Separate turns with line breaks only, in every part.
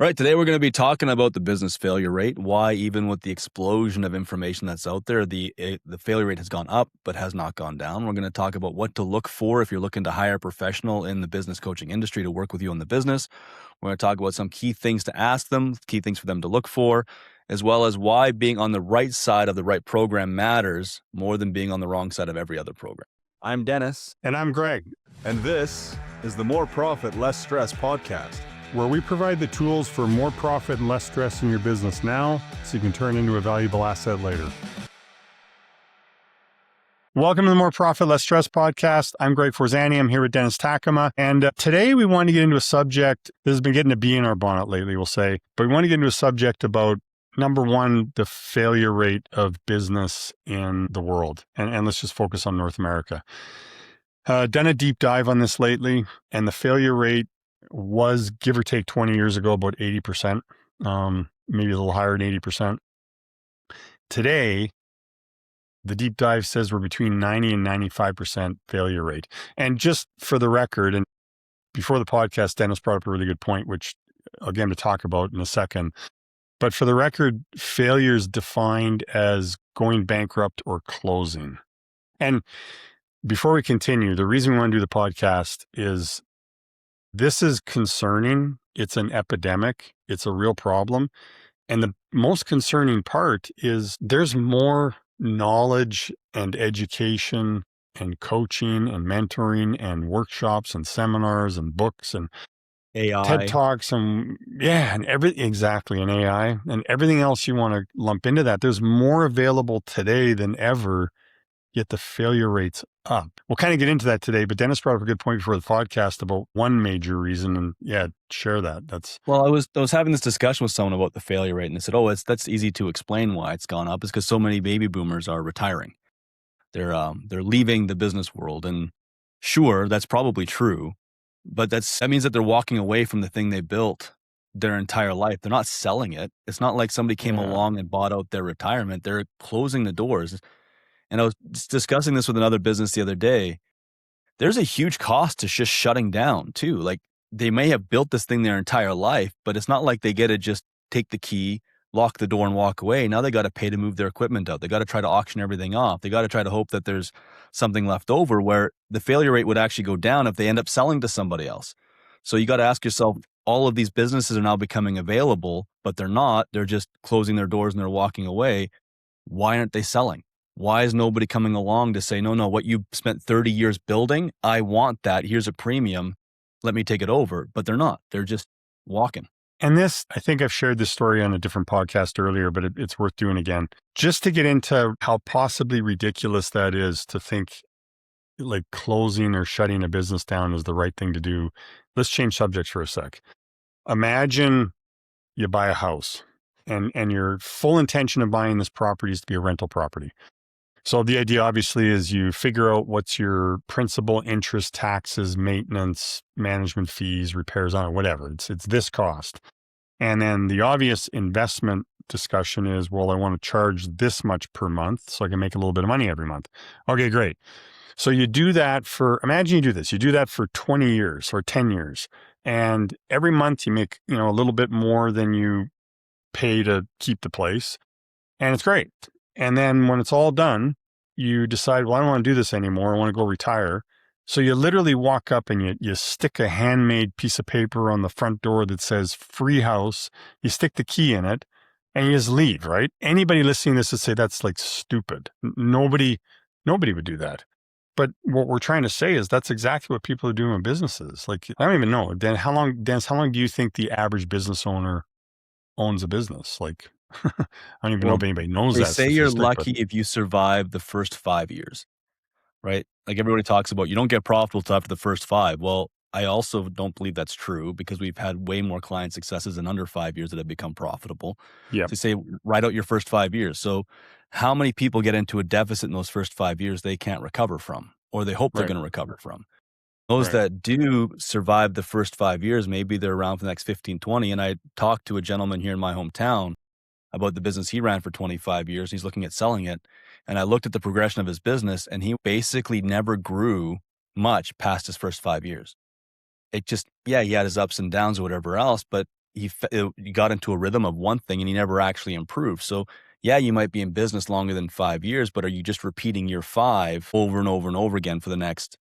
All right, today we're going to be talking about the business failure rate, why even with the explosion of information that's out there, the failure rate has gone up but has not gone down. We're going to talk about what to look for if you're looking to hire a professional in the business coaching industry to work with you in the business. We're going to talk about some key things to ask them, key things for them to look for, as well as why being on the right side of the right program matters more than being on the wrong side of every other program. I'm Dennis.
And I'm Greg.
And this is the More Profit, Less Stress podcast,
where we provide the tools for more profit and less stress in your business now so you can turn into a valuable asset later. Welcome to the More Profit, Less Stress podcast. I'm Greg Forzani. I'm here with Dennis Takema. And today we want to get into a subject that has been getting a bee in our bonnet lately, we'll say. But we want to get into a subject about, number one, the failure rate of business in the world. And let's just focus on North America. Done a deep dive on this lately, and the failure rate was, give or take 20 years ago, about 80%, maybe a little higher than 80%. Today, the deep dive says we're between 90 and 95% failure rate. And just for the record, and before the podcast, Dennis brought up a really good point, which I'll get him to talk about in a second. But for the record, failure is defined as going bankrupt or closing. And before we continue, the reason we want to do the podcast is this is concerning. It's an epidemic. It's a real problem. And the most concerning part is there's more knowledge and education and coaching and mentoring and workshops and seminars and books and
AI.
TED Talks and exactly, and AI and everything else you want to lump into that. There's more available today than ever, yet the failure rate's up. We'll kind of get into that today, but Dennis brought up a good point before the podcast about one major reason, and share that.
Well, I was having this discussion with someone about the failure rate, and they said, that's easy to explain why it's gone up. It's because so many baby boomers are retiring. They're leaving the business world, and sure, that's probably true, but that means that they're walking away from the thing they built their entire life. They're not selling it. It's not like somebody came along and bought out their retirement. They're closing the doors. And I was discussing this with another business the other day. There's a huge cost to just shutting down too. Like, they may have built this thing their entire life, but it's not like they get to just take the key, lock the door and walk away. Now they got to pay to move their equipment out. They got to try to auction everything off. They got to try to hope that there's something left over, where the failure rate would actually go down if they end up selling to somebody else. So you got to ask yourself, all of these businesses are now becoming available, but they're not. They're just closing their doors and they're walking away. Why aren't they selling? Why is nobody coming along to say, no, what you spent 30 years building, I want that. Here's a premium. Let me take it over. But they're not. They're just walking.
And this, I think I've shared this story on a different podcast earlier, but it's worth doing again. Just to get into how possibly ridiculous that is to think like closing or shutting a business down is the right thing to do. Let's change subjects for a sec. Imagine you buy a house and your full intention of buying this property is to be a rental property. So the idea obviously is you figure out what's your principal, interest, taxes, maintenance, management fees, repairs on it, whatever. It's this cost. And then the obvious investment discussion is, well, I want to charge this much per month so I can make a little bit of money every month. Okay, great. So you do that imagine you do this. You do that for 20 years or 10 years. And every month you make, a little bit more than you pay to keep the place. And it's great. And then when it's all done, you decide, well, I don't want to do this anymore. I want to go retire. So you literally walk up and you stick a handmade piece of paper on the front door that says free house. You stick the key in it and you just leave, right? Anybody listening to this would say that's like stupid. Nobody would do that. But what we're trying to say is that's exactly what people are doing in businesses. Like, I don't even know. Dennis, how long do you think the average business owner owns a business? Like, I don't even know if anybody knows that.
They say you're lucky if you survive the first 5 years, right? Like, everybody talks about, you don't get profitable till after the first 5. Well, I also don't believe that's true, because we've had way more client successes in under 5 years that have become profitable.
Yeah.
They say write out your first 5 years. So how many people get into a deficit in those first 5 years they can't recover from, or they hope they're going to recover from? Those that do survive the first 5 years, maybe they're around for the next 15, 20. And I talked to a gentleman here in my hometown about the business he ran for 25 years. He's looking at selling it. And I looked at the progression of his business, and he basically never grew much past his first 5 years. It just, he had his ups and downs or whatever else, but he got into a rhythm of one thing and he never actually improved. So yeah, you might be in business longer than 5 years, but are you just repeating year 5 over and over and over again for the next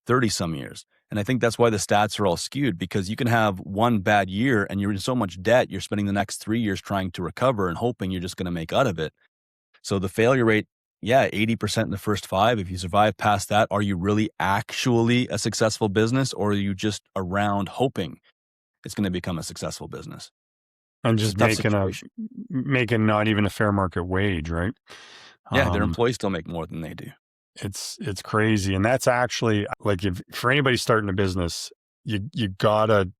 30 some years? And I think that's why the stats are all skewed, because you can have one bad year and you're in so much debt, you're spending the next 3 years trying to recover and hoping you're just going to make out of it. So the failure rate, yeah, 80% in the first 5. If you survive past that, are you really actually a successful business, or are you just around hoping it's going to become a successful business?
And
It's a
just
tough situation.
making not even a fair market wage, right?
Yeah, their employees still make more than they do.
It's crazy. And that's actually like, if for anybody starting a business, you gotta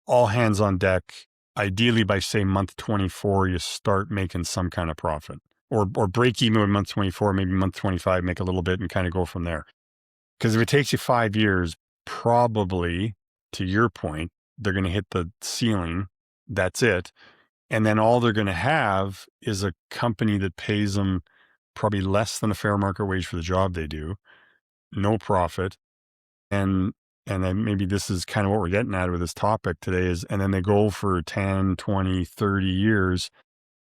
all hands on deck. Ideally by say month 24, you start making some kind of profit, or break even with month 24, maybe month 25, make a little bit and kind of go from there. Because if it takes you 5 years, probably, to your point, they're going to hit the ceiling. That's it. And then all they're going to have is a company that pays them probably less than a fair market wage for the job they do, no profit. And then maybe this is kind of what we're getting at with this topic today is, and then they go for 10, 20, 30 years.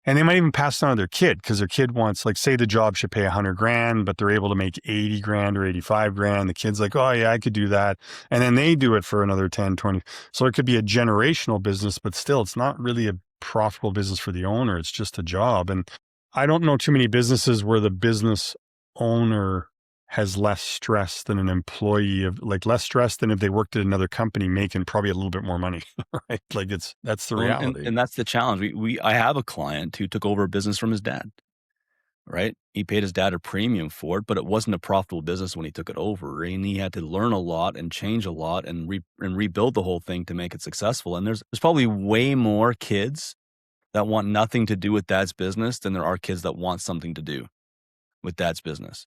And they might even pass it on to their kid, because their kid wants, like, say the job should pay 100 grand, but they're able to make 80 grand or 85 grand. The kid's like, oh yeah, I could do that. And then they do it for another 10, 20. So it could be a generational business, but still it's not really a profitable business for the owner. It's just a job. And I don't know too many businesses where the business owner has less stress than an employee, of like less stress than if they worked at another company making probably a little bit more money, right? Like that's the
Well,
reality.
and that's the challenge. I have a client who took over a business from his dad, right? He paid his dad a premium for it, but it wasn't a profitable business when he took it over, and he had to learn a lot and change a lot and rebuild the whole thing to make it successful. And there's probably way more kids that want nothing to do with dad's business than there are kids that want something to do with dad's business,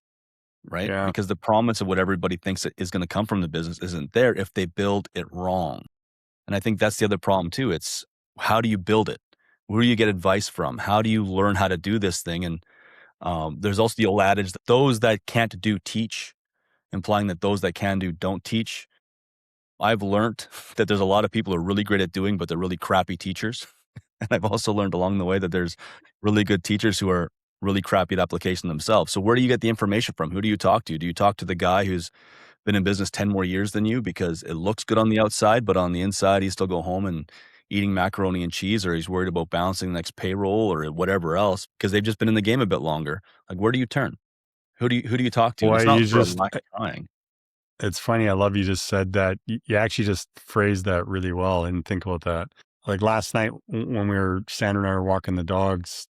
right?
Yeah.
Because the promise of what everybody thinks is going to come from the business isn't there if they build it wrong. And I think that's the other problem too. It's, how do you build it? Where do you get advice from? How do you learn how to do this thing? And there's also the old adage that those that can't do teach, implying that those that can do don't teach. I've learned that there's a lot of people who are really great at doing, but they're really crappy teachers. And I've also learned along the way that there's really good teachers who are really crappy at application themselves. So where do you get the information from? Who do you talk to? Do you talk to the guy who's been in business 10 more years than you because it looks good on the outside, but on the inside, he still go home and eating macaroni and cheese, or he's worried about balancing the next payroll or whatever else because they've just been in the game a bit longer? Like, where do you turn? Who do you talk to? And
Boy,
it's not for a lack of trying.
it's funny. I love you just said that. You actually just phrased that really well. I didn't think about that. Like last night when Sandra and I were walking the dogs,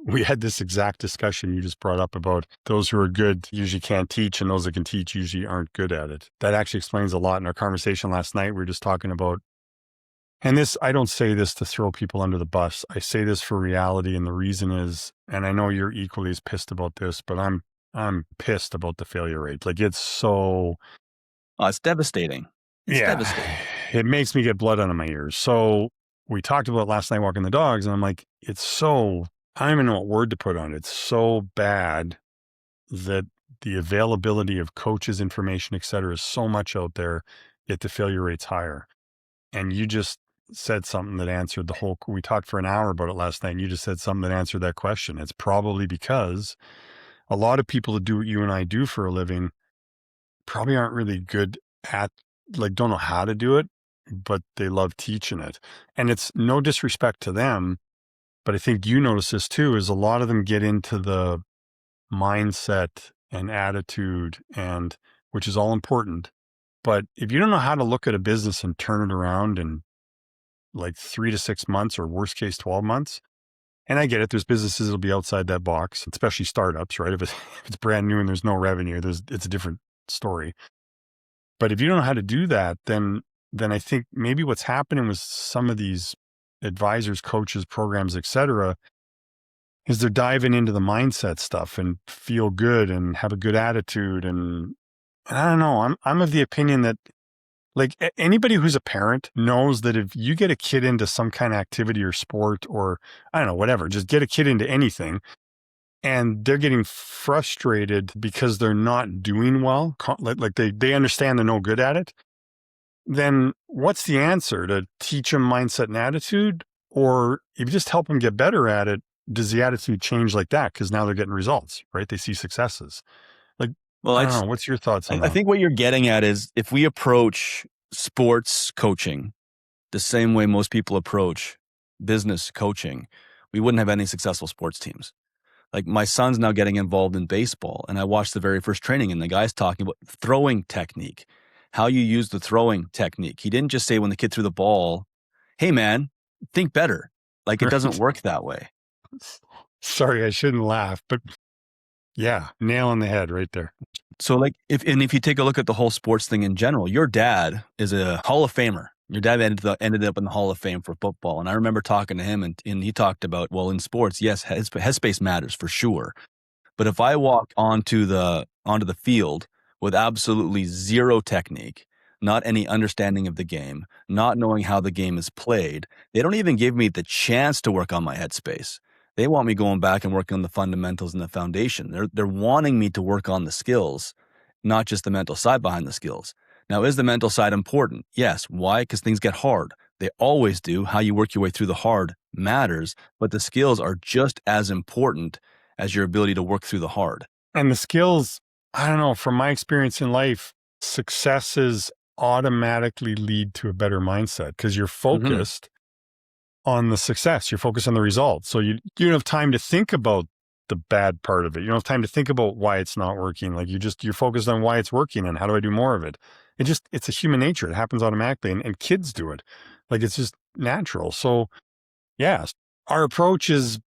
we had this exact discussion you just brought up about those who are good usually can't teach, and those that can teach usually aren't good at it. That actually explains a lot. In our conversation last night, we were just talking about, and this, I don't say this to throw people under the bus. I say this for reality. And the reason is, and I know you're equally as pissed about this, but I'm pissed about the failure rate. Like it's so,
It's devastating. It's
yeah,
devastating.
it makes me get blood out of my ears. So we talked about it last night walking the dogs, and I'm like, it's so, I don't even know what word to put on it. It's so bad that the availability of coaches, information, et cetera, is so much out there, yet the failure rate's higher. And you just said something that answered the whole, we talked for an hour about it last night, and you just said something that answered that question. It's probably because a lot of people that do what you and I do for a living probably aren't really good at, like, don't know how to do it, but they love teaching it. And it's no disrespect to them, but I think you notice this too, is a lot of them get into the mindset and attitude, and which is all important. But if you don't know how to look at a business and turn it around in like 3 to 6 months, or worst case 12 months, and I get it, there's businesses that'll be outside that box, especially startups, right? If it's brand new and there's no revenue, it's a different story. But if you don't know how to do that, then I think maybe what's happening with some of these advisors, coaches, programs, et cetera, is they're diving into the mindset stuff and feel good and have a good attitude. And I don't know, I'm of the opinion that, like, anybody who's a parent knows that if you get a kid into some kind of activity or sport, or I don't know, whatever, just get a kid into anything, and they're getting frustrated because they're not doing well, like they understand they're no good at it, then what's the answer? To teach them mindset and attitude? Or if you just help them get better at it, does the attitude change like that? Because now they're getting results, right? They see successes. Like,
Well,
I don't know. What's your thoughts on
I
that?
think what you're getting at is if we approach sports coaching the same way most people approach business coaching, we wouldn't have any successful sports teams. Like my son's now getting involved in baseball, and I watched the very first training, and the guy's talking about throwing technique, how you use the throwing technique. He didn't just say when the kid threw the ball, hey man, think better. Like it doesn't work that way.
Sorry, I shouldn't laugh, but yeah, nail on the head right there.
So like if you take a look at the whole sports thing in general, your dad is a Hall of Famer. Your dad ended up in the Hall of Fame for football. And I remember talking to him and he talked about, well, in sports, yes, headspace matters for sure. But if I walk onto the field with absolutely zero technique, not any understanding of the game, not knowing how the game is played, they don't even give me the chance to work on my headspace. They want me going back and working on the fundamentals and the foundation. They're wanting me to work on the skills, not just the mental side behind the skills. Now, is the mental side important? Yes. Why? Because things get hard. They always do. How you work your way through the hard matters, but the skills are just as important as your ability to work through the hard.
And the skills, I don't know, from my experience in life, successes automatically lead to a better mindset because you're focused on the success. You're focused on the results. So you don't have time to think about the bad part of it. You don't have time to think about why it's not working. Like you're focused on why it's working and how do I do more of it? It's a human nature. It happens automatically and kids do it. Like it's just natural. So yeah, our approach is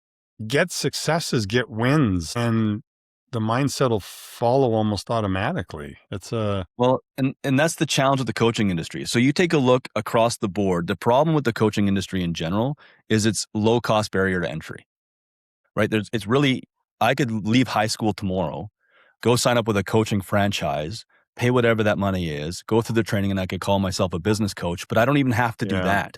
get successes, get wins, and the mindset will follow almost automatically. It's
well, and that's the challenge with the coaching industry. So you take a look across the board. The problem with the coaching industry in general is its low cost barrier to entry, right? It's really, I could leave high school tomorrow, go sign up with a coaching franchise, pay whatever that money is, go through the training, and I could call myself a business coach, but I don't even have to do that.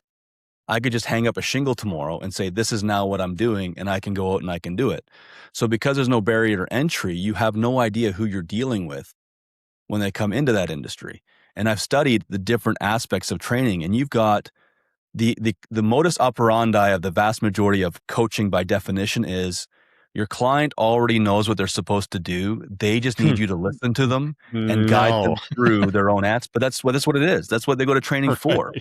I could just hang up a shingle tomorrow and say, this is now what I'm doing, and I can go out and I can do it. So because there's no barrier to entry, you have no idea who you're dealing with when they come into that industry. And I've studied the different aspects of training, and you've got the modus operandi of the vast majority of coaching by definition is your client already knows what they're supposed to do. They just need you to listen to them and guide them through their own answer. But that's what it is. That's what they go to training for,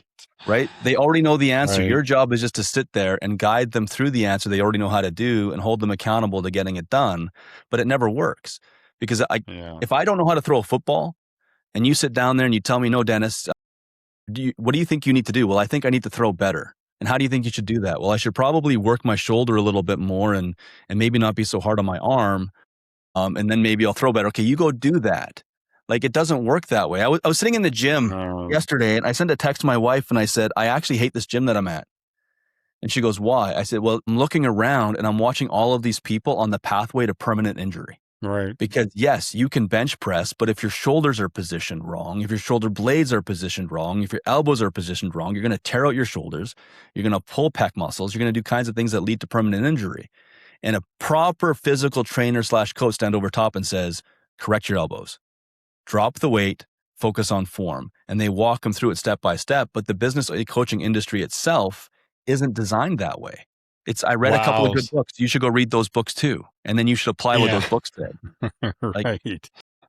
right? They already know the answer. Right. Your job is just to sit there and guide them through the answer they already know how to do and hold them accountable to getting it done. But it never works because if I don't know how to throw a football and you sit down there and you tell me, no, Dennis, what do you think you need to do? Well, I think I need to throw better. And how do you think you should do that? Well, I should probably work my shoulder a little bit more and maybe not be so hard on my arm. And then maybe I'll throw better. Okay, you go do that. Like it doesn't work that way. I was sitting in the gym yesterday and I sent a text to my wife and I said, I actually hate this gym that I'm at. And she goes, why? I said, well, I'm looking around and I'm watching all of these people on the pathway to permanent injury.
Right.
Because yes, you can bench press, but if your shoulders are positioned wrong, if your shoulder blades are positioned wrong, if your elbows are positioned wrong, you're going to tear out your shoulders. You're going to pull pec muscles. You're going to do kinds of things that lead to permanent injury. And a proper physical trainer / coach stand over top and says, correct your elbows, drop the weight, focus on form. And they walk them through it step by step. But the business coaching industry itself isn't designed that way. I read a couple of good books. You should go read those books too. And then you should apply what those books said.
Right.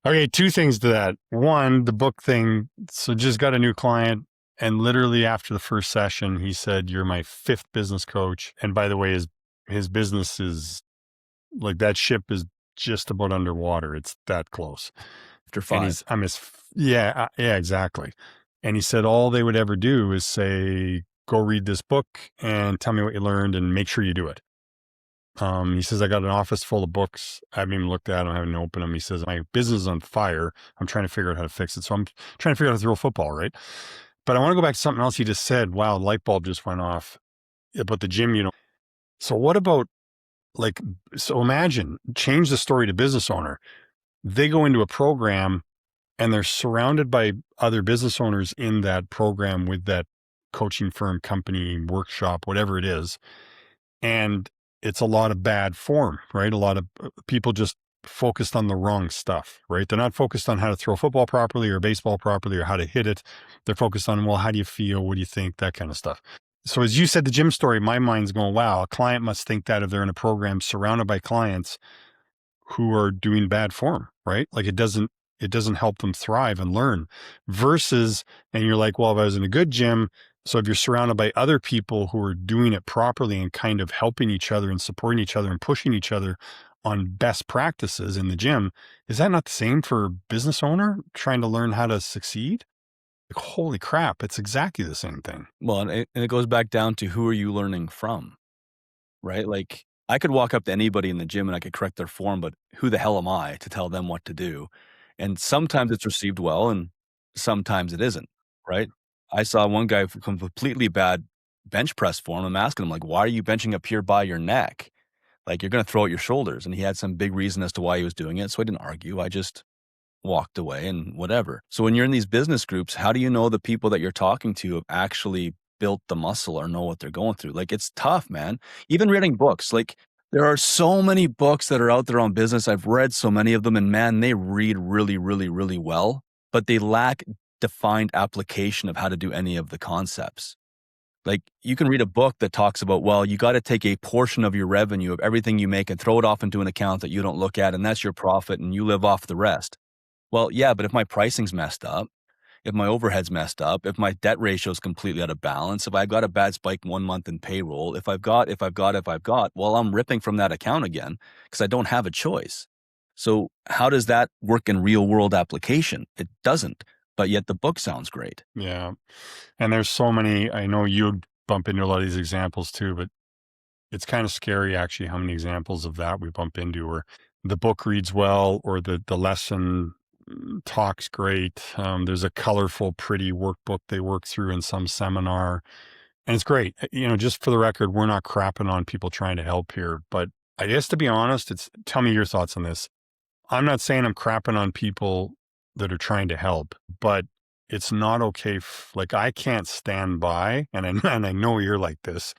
Okay. 2 things to that. One, the book thing. So just got a new client and literally after the first session, he said, you're my 5th business coach. And by the way, his business is like that ship is just about underwater. It's that close.
After 5.
Yeah, exactly. And he said, all they would ever do is say, go read this book and tell me what you learned and make sure you do it. He says, I got an office full of books. I haven't even looked at them. I haven't opened them. He says, my business is on fire. I'm trying to figure out how to fix it. So I'm trying to figure out how to throw a football, right? But I want to go back to something else he just said. Wow, light bulb just went off about the gym, So what about so imagine, change the story to business owner. They go into a program and they're surrounded by other business owners in that program with that coaching firm, company, workshop, whatever it is. And it's a lot of bad form, right? A lot of people just focused on the wrong stuff, right? They're not focused on how to throw football properly or baseball properly or how to hit it. They're focused on, well, how do you feel? What do you think? That kind of stuff. So as you said, the gym story, my mind's going, wow, a client must think that if they're in a program surrounded by clients who are doing bad form, right? Like it doesn't help them thrive and learn versus, and you're like, well, if I was in a good gym, so if you're surrounded by other people who are doing it properly and kind of helping each other and supporting each other and pushing each other on best practices in the gym, is that not the same for a business owner trying to learn how to succeed? Like, holy crap, it's exactly the same thing.
Well, and it goes back down to who are you learning from, right? Like I could walk up to anybody in the gym and I could correct their form, but who the hell am I to tell them what to do? And sometimes it's received well and sometimes it isn't, right? I saw one guy from completely bad bench press form. I'm asking him like, why are you benching up here by your neck? Like you're going to throw out your shoulders. And he had some big reason as to why he was doing it. So I didn't argue. I just walked away and whatever. So when you're in these business groups, how do you know the people that you're talking to have actually built the muscle or know what they're going through? Like it's tough, man. Even reading books, like there are so many books that are out there on business. I've read so many of them and man, they read really, really, really well, but they lack defined application of how to do any of the concepts. Like you can read a book that talks about, well, you got to take a portion of your revenue of everything you make and throw it off into an account that you don't look at. And that's your profit and you live off the rest. Well, yeah, but if my pricing's messed up, if my overhead's messed up, if my debt ratio is completely out of balance, if I've got a bad spike 1 month in payroll, if I've got, well, I'm ripping from that account again because I don't have a choice. So how does that work in real world application? It doesn't, but yet the book sounds great.
Yeah. And there's so many, I know you bump into a lot of these examples too, but it's kind of scary actually how many examples of that we bump into where the book reads well or the lesson talks great. There's a colorful, pretty workbook they work through in some seminar. And it's great. Just for the record, we're not crapping on people trying to help here. But I guess to be honest, tell me your thoughts on this. I'm not saying I'm crapping on people that are trying to help, but it's not okay. Like I can't stand by, and I know you're like this.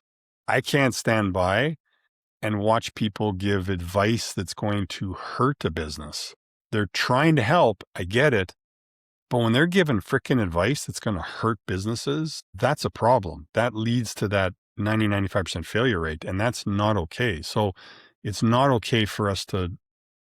I can't stand by and watch people give advice that's going to hurt a business. They're trying to help. I get it. But when they're giving freaking advice that's going to hurt businesses, that's a problem. That leads to that 95% failure rate. And that's not okay. So it's not okay for us to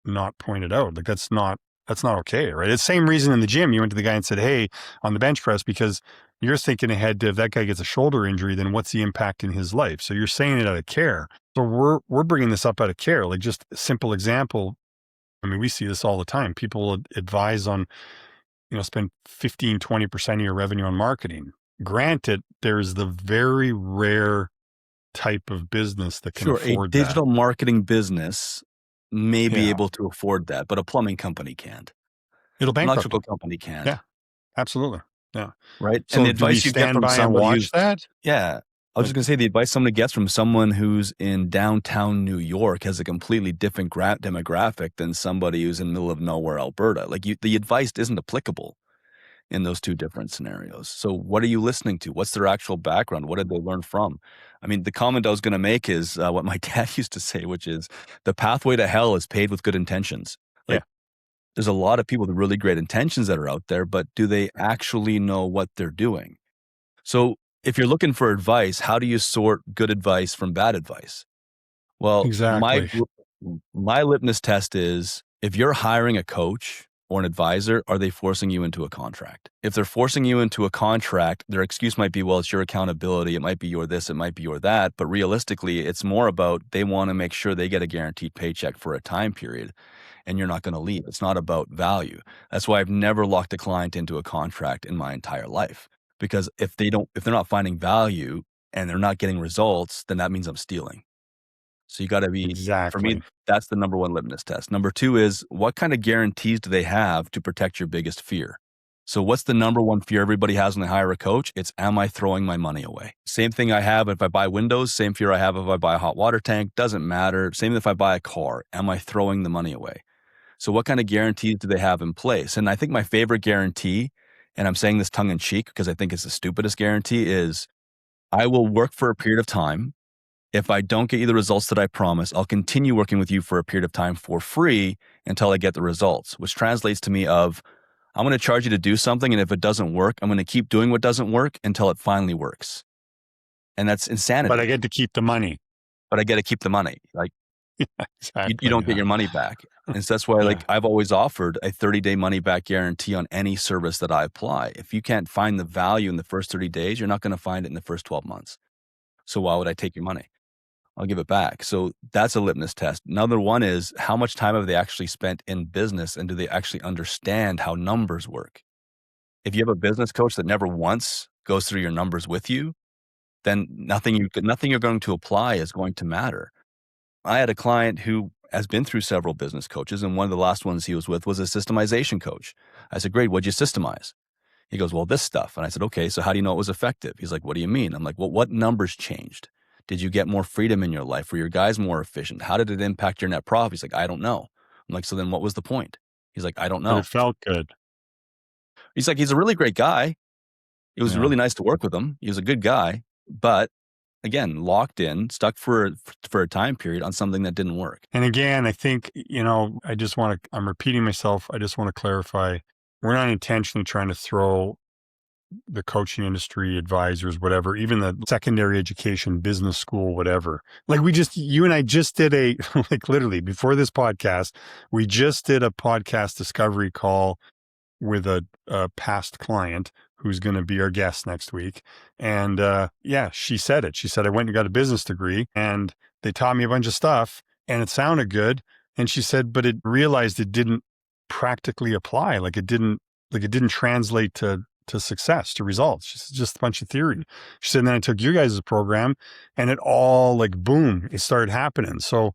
not point it out. Like that's not okay, right? It's the same reason in the gym, you went to the guy and said, hey, on the bench press, because you're thinking ahead to if that guy gets a shoulder injury, then what's the impact in his life? So you're saying it out of care. So we're bringing this up out of care. Like just a simple example. I mean, we see this all the time. People advise on, spend 15, 20% of your revenue on marketing. Granted, there's the very rare type of business that can afford
a digital marketing business may be able to afford that, but a plumbing company can't.
It'll bankrupt.
An electrical company can't.
Yeah, absolutely. Yeah.
Right.
So
and the advice you get from somebody
watch that?
Yeah. I was just going to say the advice somebody gets from someone who's in downtown New York has a completely different demographic than somebody who's in the middle of nowhere, Alberta. Like the advice isn't applicable in those two different scenarios. So what are you listening to? What's their actual background? What did they learn from? I mean, the comment I was going to make is what my dad used to say, which is the pathway to hell is paved with good intentions. Like, there's a lot of people with really great intentions that are out there, but do they actually know what they're doing? So if you're looking for advice, how do you sort good advice from bad advice? Well,
exactly.
My litmus test is if you're hiring a coach or an advisor, are they forcing you into a contract? If they're forcing you into a contract, their excuse might be, well, it's your accountability. It might be your this, it might be your that. But realistically, it's more about they want to make sure they get a guaranteed paycheck for a time period and you're not going to leave. It's not about value. That's why I've never locked a client into a contract in my entire life. Because if they're not finding value and they're not getting results, then that means I'm stealing. So you got to be, for me, that's the number one litmus test. Number two is what kind of guarantees do they have to protect your biggest fear? So what's the number one fear everybody has when they hire a coach? It's, am I throwing my money away? Same thing I have if I buy windows, same fear I have if I buy a hot water tank, doesn't matter. Same if I buy a car, am I throwing the money away? So what kind of guarantees do they have in place? And I think my favorite guarantee, and I'm saying this tongue in cheek because I think it's the stupidest guarantee, is I will work for a period of time. If I don't get you the results that I promise, I'll continue working with you for a period of time for free until I get the results, which translates to me of, I'm going to charge you to do something, and if it doesn't work, I'm going to keep doing what doesn't work until it finally works. And that's insanity.
But I get to keep the money.
But I get to keep the money. Like,
Exactly.
you don't get your money back. And so that's why like I've always offered a 30-day money back guarantee on any service that I apply. If you can't find the value in the first 30 days, you're not going to find it in the first 12 months. So why would I take your money? I'll give it back. So that's a litmus test. Another one is, how much time have they actually spent in business, and do they actually understand how numbers work? If you have a business coach that never once goes through your numbers with you, then nothing you're going to apply is going to matter. I had a client who has been through several business coaches, and one of the last ones he was with was a systemization coach. I said, great, what'd you systemize? He goes, well, this stuff. And I said, okay, so how do you know it was effective? He's like, what do you mean? I'm like, well, what numbers changed? Did you get more freedom in your life? Were your guys more efficient? How did it impact your net profit? He's like, I don't know. I'm like, so then what was the point? He's like, I don't
But
know.
it felt good.
He's like, he's a really great guy. It was really nice to work with him. He was a good guy, but again, locked in, stuck for a time period on something that didn't work.
And again, I think, I'm repeating myself. I just want to clarify. We're not intentionally trying to throw the coaching industry, advisors, whatever, even the secondary education, business school, whatever. Like you and I just did like literally before this podcast, we just did a podcast discovery call with a past client who's going to be our guest next week. And she said it. She said, I went and got a business degree and they taught me a bunch of stuff and it sounded good. And she said, but it realized it didn't practically apply. Like it didn't translate to success, to results. It's just a bunch of theory. She said, and then I took your guys' program and it all like, boom, it started happening. So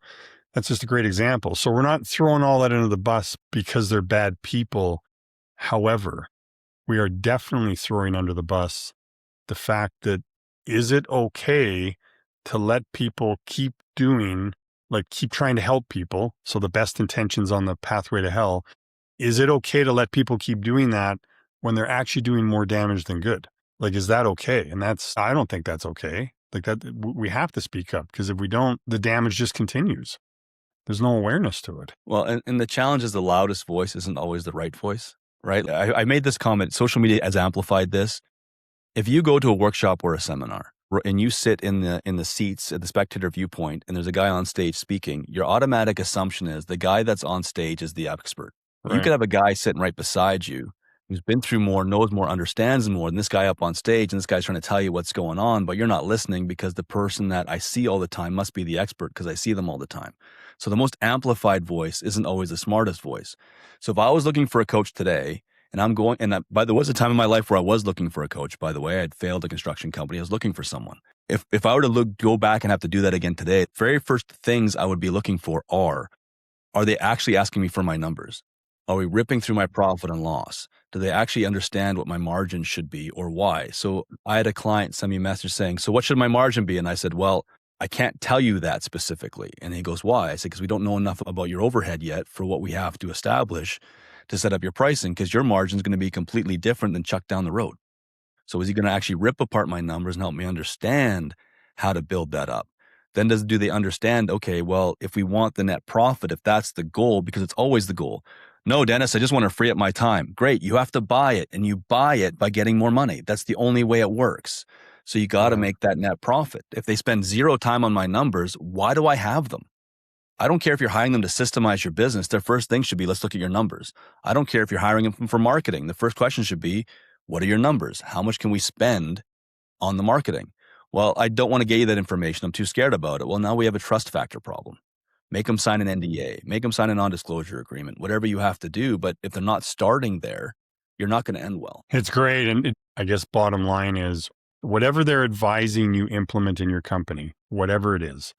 that's just a great example. So we're not throwing all that under the bus because they're bad people. However, we are definitely throwing under the bus the fact that, is it okay to let people keep trying to help people? So the best intentions on the pathway to hell. Is it okay to let people keep doing that when they're actually doing more damage than good? Like, is that okay? And I don't think that's okay. Like that, we have to speak up, because if we don't, the damage just continues. There's no awareness to it.
Well, and the challenge is the loudest voice isn't always the right voice, right? I made this comment, social media has amplified this. If you go to a workshop or a seminar and you sit in the seats at the spectator viewpoint and there's a guy on stage speaking, your automatic assumption is the guy that's on stage is the expert. Right. You could have a guy sitting right beside you who's been through more, knows more, understands more than this guy up on stage, and this guy's trying to tell you what's going on, but you're not listening because the person that I see all the time must be the expert because I see them all the time. So the most amplified voice isn't always the smartest voice. So if I was looking for a coach today, there was a time in my life where I was looking for a coach, by the way. I had failed a construction company. I was looking for someone. If I were to go back and have to do that again today, very first things I would be looking for are they actually asking me for my numbers? Are we ripping through my profit and loss? Do they actually understand what my margin should be or why? So I had a client send me a message saying, so what should my margin be? And I said, well, I can't tell you that specifically. And he goes, why? I said, because we don't know enough about your overhead yet for what we have to establish to set up your pricing, because your margin is going to be completely different than Chuck down the road. So is he going to actually rip apart my numbers and help me understand how to build that up? Then do they understand, okay, well, if we want the net profit, if that's the goal, because it's always the goal. No, Dennis, I just want to free up my time. Great. You have to buy it, and you buy it by getting more money. That's the only way it works. So you got to make that net profit. If they spend zero time on my numbers, why do I have them? I don't care if you're hiring them to systemize your business. Their first thing should be, let's look at your numbers. I don't care if you're hiring them for marketing. The first question should be, what are your numbers? How much can we spend on the marketing? Well, I don't want to get you that information. I'm too scared about it. Well, now we have a trust factor problem. Make them sign an NDA, make them sign a non-disclosure agreement, whatever you have to do. But if they're not starting there, you're not going to end well.
It's great. And I guess bottom line is, whatever they're advising you implement in your company, whatever it is,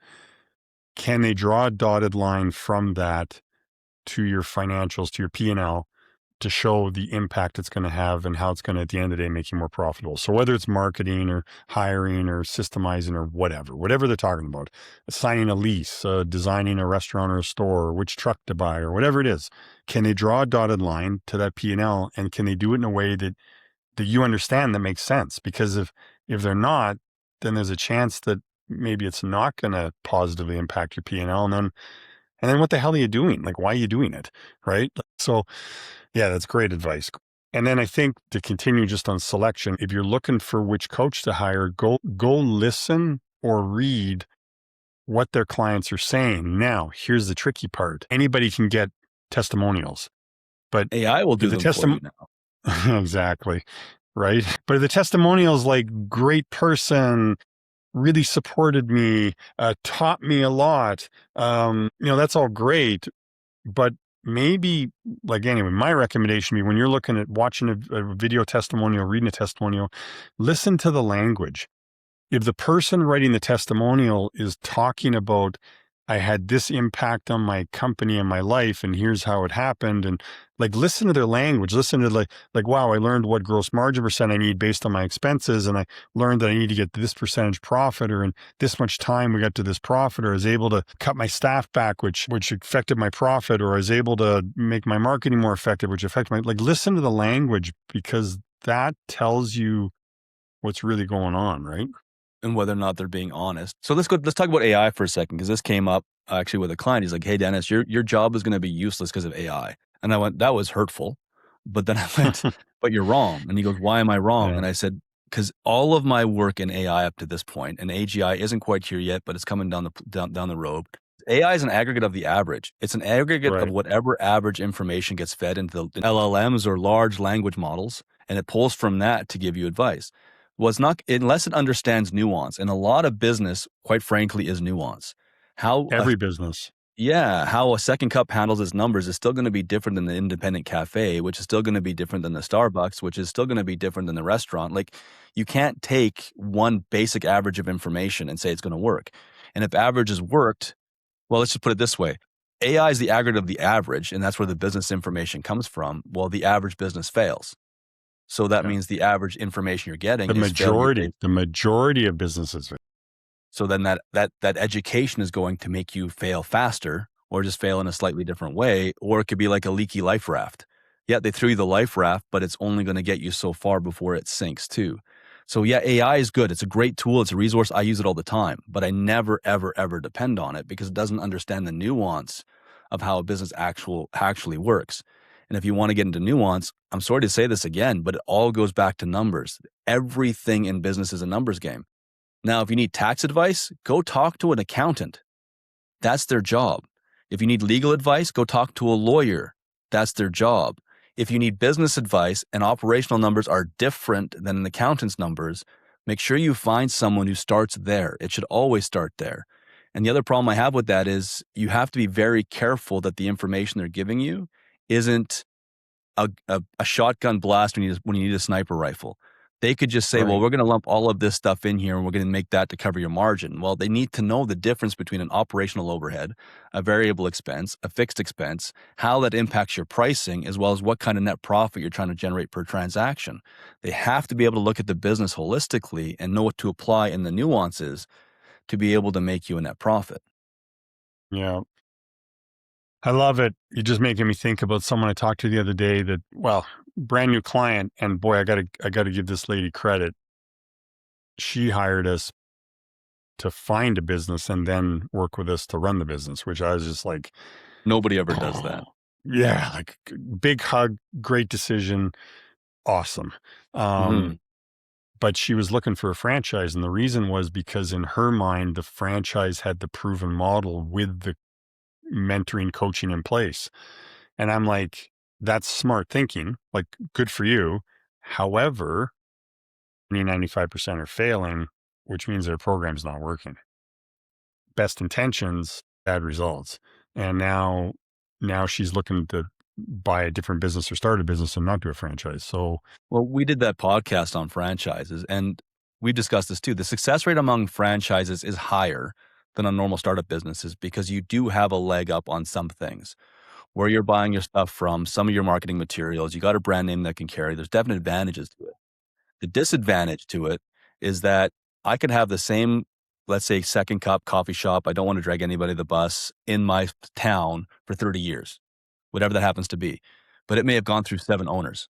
can they draw a dotted line from that to your financials, to your P&L, to show the impact it's going to have and how it's going to, at the end of the day, make you more profitable? So whether it's marketing or hiring or systemizing or whatever they're talking about, signing a lease, designing a restaurant or a store, or which truck to buy or whatever it is, can they draw a dotted line to that P&L, and can they do it in a way that you understand that makes sense? Because if they're not, then there's a chance that maybe it's not going to positively impact your P&L. And then what the hell are you doing? Like, why are you doing it? Right. So yeah, that's great advice. And then I think to continue just on selection, if you're looking for which coach to hire, go listen or read what their clients are saying. Now, here's the tricky part. Anybody can get testimonials, but
AI will do
if the
them for you now.
exactly. Right. But if the testimonials like great person, really supported me, taught me a lot, that's all great. But maybe, like, anyway, my recommendation would be when you're looking at watching a video testimonial, reading a testimonial, listen to the language. If the person writing the testimonial is talking about, I had this impact on my company and my life, and here's how it happened, and like, listen to their language, listen to like, wow, I learned what gross margin percent I need based on my expenses, and I learned that I need to get this percentage profit, or in this much time we got to this profit, or I was able to cut my staff back, which affected my profit, or I was able to make my marketing more effective, which affected my, like, listen to the language, because that tells you what's really going on, right?
And whether or not they're being honest. So let's talk about AI for a second, because this came up actually with a client. He's like, hey, Dennis, your job is going to be useless because of AI. And I went, that was hurtful. But then I went, but you're wrong. And he goes, why am I wrong?
Yeah.
And I said, because all of my work in AI up to this point, and AGI isn't quite here yet, but it's coming down the road. AI is an aggregate of the average. It's an aggregate
Right.
of whatever average information gets fed into the LLMs or large language models, and it pulls from that to give you advice. Well, it's not, unless it understands nuance, and a lot of business, quite frankly, is nuance.
Every business.
How a second cup handles its numbers is still going to be different than the independent cafe, which is still going to be different than the Starbucks, which is still going to be different than the restaurant. Like, you can't take one basic average of information and say it's going to work. And if averages worked, well, let's just put it this way. AI is the aggregate of the average, and that's where the business information comes from. Well, the average business fails. So that means the average information you're getting
the majority of businesses.
So then that education is going to make you fail faster, or just fail in a slightly different way, or it could be like a leaky life raft. Yeah, they threw you the life raft, but it's only going to get you so far before it sinks too. So yeah, AI is good. It's a great tool. It's a resource. I use it all the time, but I never, ever, ever depend on it, because it doesn't understand the nuance of how a business actually works. And if you want to get into nuance, I'm sorry to say this again, but it all goes back to numbers. Everything in business is a numbers game. Now, if you need tax advice, go talk to an accountant. That's their job. If you need legal advice, go talk to a lawyer. That's their job. If you need business advice and operational numbers are different than an accountant's numbers, make sure you find someone who starts there. It should always start there. And the other problem I have with that is you have to be very careful that the information they're giving you isn't a shotgun blast when you need a sniper rifle. They could just say, well, we're going to lump all of this stuff in here and we're going to make that to cover your margin. Well, they need to know the difference between an operational overhead, a variable expense, a fixed expense, how that impacts your pricing, as well as what kind of net profit you're trying to generate per transaction. They have to be able to look at the business holistically and know what to apply in the nuances to be able to make you a net profit.
Yeah. I love it. You're just making me think about someone I talked to the other day that, well, brand new client, and boy, I gotta give this lady credit. She hired us to find a business and then work with us to run the business, which I was just like,
nobody ever does that.
Yeah, like, big hug, great decision, awesome. But she was looking for a franchise, and the reason was because in her mind, the franchise had the proven model with the mentoring coaching in place. And I'm like, that's smart thinking, like, good for you. However, 95% are failing, which means their program's not working. Best intentions, bad results. And now she's looking to buy a different business or start a business and not do a franchise. So,
well, we did that podcast on franchises, and we discussed this too. The success rate among franchises is higher than on normal startup businesses because you do have a leg up on some things. Where you're buying your stuff from, some of your marketing materials, you got a brand name that can carry. There's definite advantages to it. The disadvantage to it is that I could have the same, let's say, second cup coffee shop. I don't want to drag anybody to the bus in my town for 30 years, whatever that happens to be. But it may have gone through 7 owners.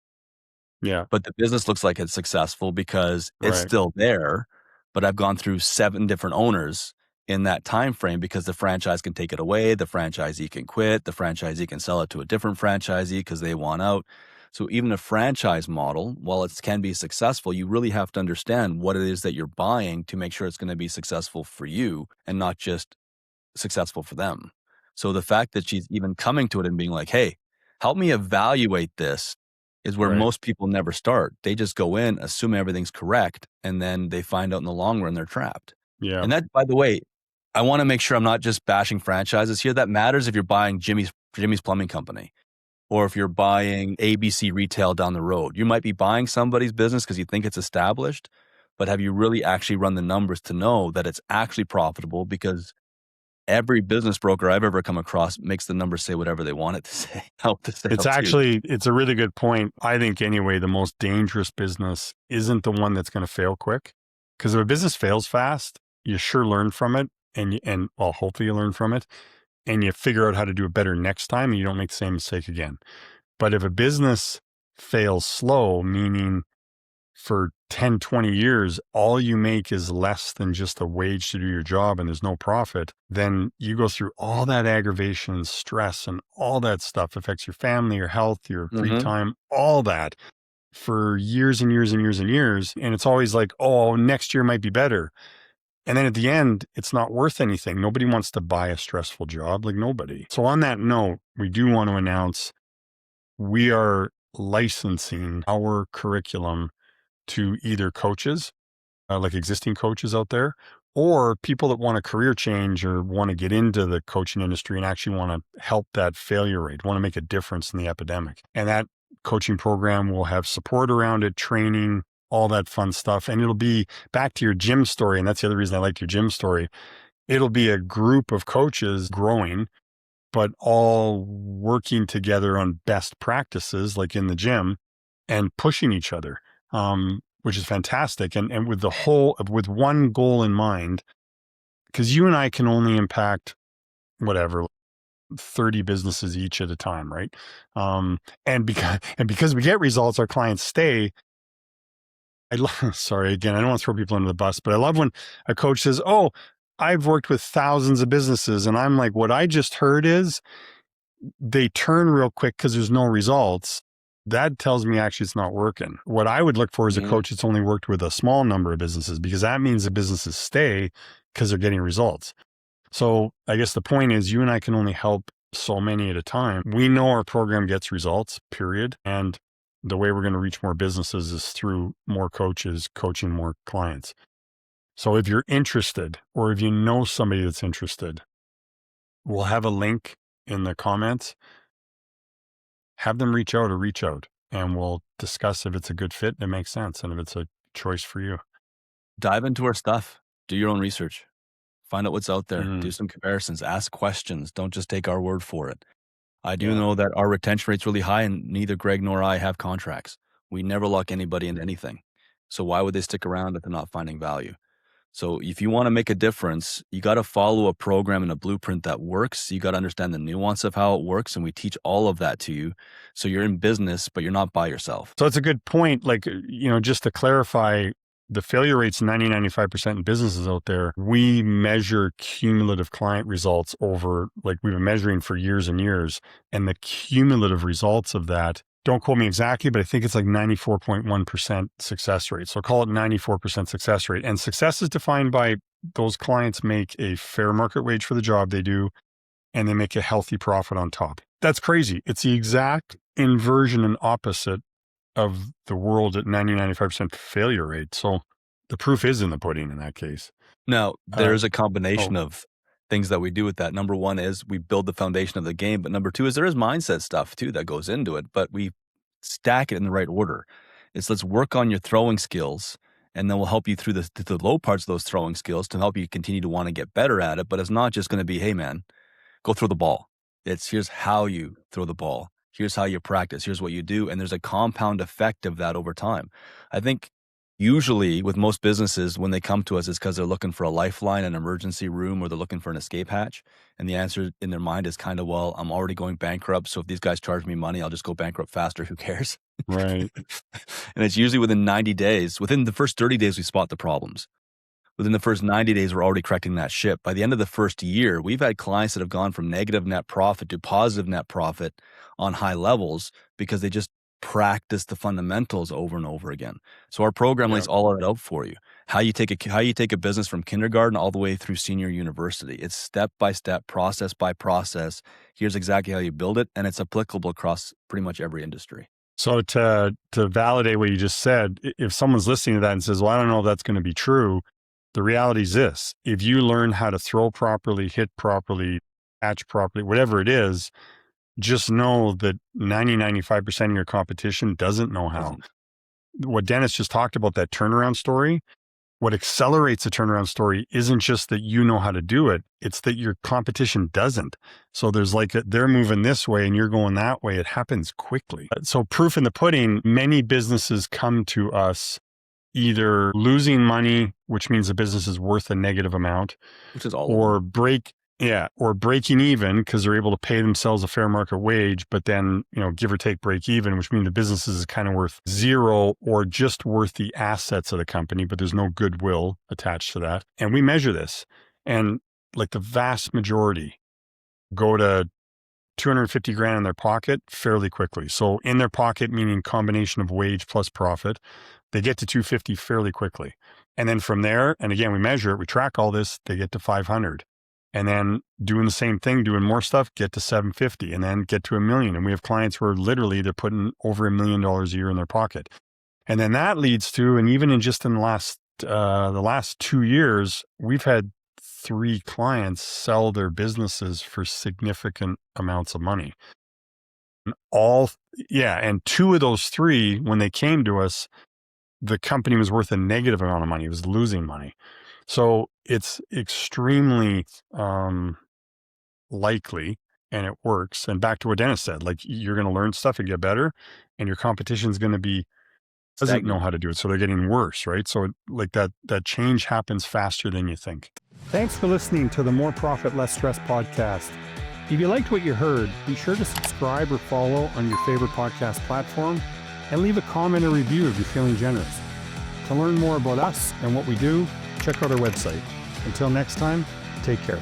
yeah.
But the business looks like it's successful because it's still there, but I've gone through 7 different owners in that time frame because the franchise can take it away, the franchisee can quit, the franchisee can sell it to a different franchisee because they want out. So even a franchise model, while it can be successful, you really have to understand what it is that you're buying to make sure it's going to be successful for you and not just successful for them. So the fact that she's even coming to it and being like, hey, help me evaluate this is where
Right.
most people never start. They just go in, assume everything's correct, and then they find out in the long run they're trapped.
Yeah.
And that, by the way, I want to make sure I'm not just bashing franchises here. That matters if you're buying Jimmy's Plumbing Company or if you're buying ABC Retail down the road. You might be buying somebody's business because you think it's established, but have you really actually run the numbers to know that it's actually profitable? Because every business broker I've ever come across makes the numbers say whatever they want it to say.
It's a really good point. I think anyway, the most dangerous business isn't the one that's going to fail quick. Because if a business fails fast, you sure learn from it and hopefully you learn from it and you figure out how to do it better next time and you don't make the same mistake again. But if a business fails slow, meaning for 10, 20 years, all you make is less than just a wage to do your job and there's no profit, then you go through all that aggravation and stress and all that stuff affects your family, your health, your free time, all that for years and years and years and years. And it's always like, oh, next year might be better. And then at the end, it's not worth anything. Nobody wants to buy a stressful job, like nobody. So on that note, we do want to announce we are licensing our curriculum to either coaches, like existing coaches out there, or people that want a career change or want to get into the coaching industry and actually want to help that failure rate, want to make a difference in the epidemic. And that coaching program will have support around it, training, all that fun stuff. And it'll be back to your gym story. And that's the other reason I liked your gym story. It'll be a group of coaches growing, but all working together on best practices, like in the gym, and pushing each other, which is fantastic. And with one goal in mind, because you and I can only impact 30 businesses each at a time, right? And because we get results, our clients stay. Sorry, again, I don't want to throw people under the bus, but I love when a coach says, oh, I've worked with thousands of businesses. And I'm like, what I just heard is they turn real quick because there's no results. That tells me actually it's not working. What I would look for is a coach that's only worked with a small number of businesses, because that means the businesses stay because they're getting results. So I guess the point is you and I can only help so many at a time. We know our program gets results, period. And the way we're going to reach more businesses is through more coaches coaching more clients. So if you're interested, or if you know somebody that's interested, we'll have a link in the comments. Have them reach out, and we'll discuss if it's a good fit and it makes sense, and if it's a choice for you.
Dive into our stuff. Do your own research. Find out what's out there. Do some comparisons. Ask questions. Don't just take our word for it. I do know that our retention rate's really high, and neither Greg nor I have contracts. We never lock anybody into anything. So why would they stick around if they're not finding value? So if you want to make a difference, you got to follow a program and a blueprint that works. You got to understand the nuance of how it works. And we teach all of that to you. So you're in business, but you're not by yourself.
So it's a good point. Like, just to clarify, the failure rate's 95% in businesses out there. We measure cumulative client results over, like we've been measuring for years and years. And the cumulative results of that, don't quote me exactly, but I think it's like 94.1% success rate. So call it 94% success rate. And success is defined by those clients make a fair market wage for the job they do, and they make a healthy profit on top. That's crazy. It's the exact inversion and opposite of the world at 95% failure rate. So the proof is in the pudding in that case.
Now, there's a combination of things that we do with that. Number one is we build the foundation of the game, but number two is there is mindset stuff too that goes into it, but we stack it in the right order. It's let's work on your throwing skills, and then we'll help you through the low parts of those throwing skills to help you continue to want to get better at it. But it's not just going to be, hey man, go throw the ball. It's here's how you throw the ball. Here's how you practice. Here's what you do. And there's a compound effect of that over time. I think usually with most businesses, when they come to us, it's because they're looking for a lifeline, an emergency room, or they're looking for an escape hatch. And the answer in their mind is kind of, well, I'm already going bankrupt. So if these guys charge me money, I'll just go bankrupt faster. Who cares?
Right.
And it's usually within 90 days, within the first 30 days, we spot the problems. Within the first 90 days, we're already correcting that ship. By the end of the first year, we've had clients that have gone from negative net profit to positive net profit on high levels because they just practice the fundamentals over and over again. So our program lays all of that out for you. How you take a business from kindergarten all the way through senior university. It's step by step, process by process. Here's exactly how you build it, and it's applicable across pretty much every industry.
So to validate what you just said, if someone's listening to that and says, well, I don't know if that's going to be true, the reality is this: if you learn how to throw properly, hit properly, catch properly, whatever it is, just know that 95% of your competition doesn't know how. What Dennis just talked about, that turnaround story, what accelerates a turnaround story isn't just that you know how to do it, it's that your competition doesn't. So there's they're moving this way and you're going that way. It happens quickly. So proof in the pudding, many businesses come to us either losing money, which means the business is worth a negative amount,
which is all
or breaking even because they're able to pay themselves a fair market wage, but then, give or take break even, which means the business is kind of worth zero or just worth the assets of the company, but there's no goodwill attached to that. And we measure this, and the vast majority go to 250 grand in their pocket fairly quickly. So in their pocket, meaning combination of wage plus profit, they get to 250 fairly quickly. And then from there, and again, we measure it, we track all this, they get to 500. And then doing the same thing, doing more stuff, get to 750 and then get to $1 million. And we have clients where literally they're putting over $1 million a year in their pocket. And then that leads to, and even in the last 2 years, we've had 3 clients sell their businesses for significant amounts of money. And 2 of those 3, when they came to us, the company was worth a negative amount of money. It was losing money. So it's extremely likely, and it works. And back to what Dennis said, you're going to learn stuff and get better, and your competition is going to doesn't know how to do it. So they're getting worse, right? So that change happens faster than you think. Thanks for listening to the More Profit, Less Stress podcast. If you liked what you heard, be sure to subscribe or follow on your favorite podcast platform and leave a comment or review if you're feeling generous. To learn more about us and what we do, check out our website. Until next time, take care.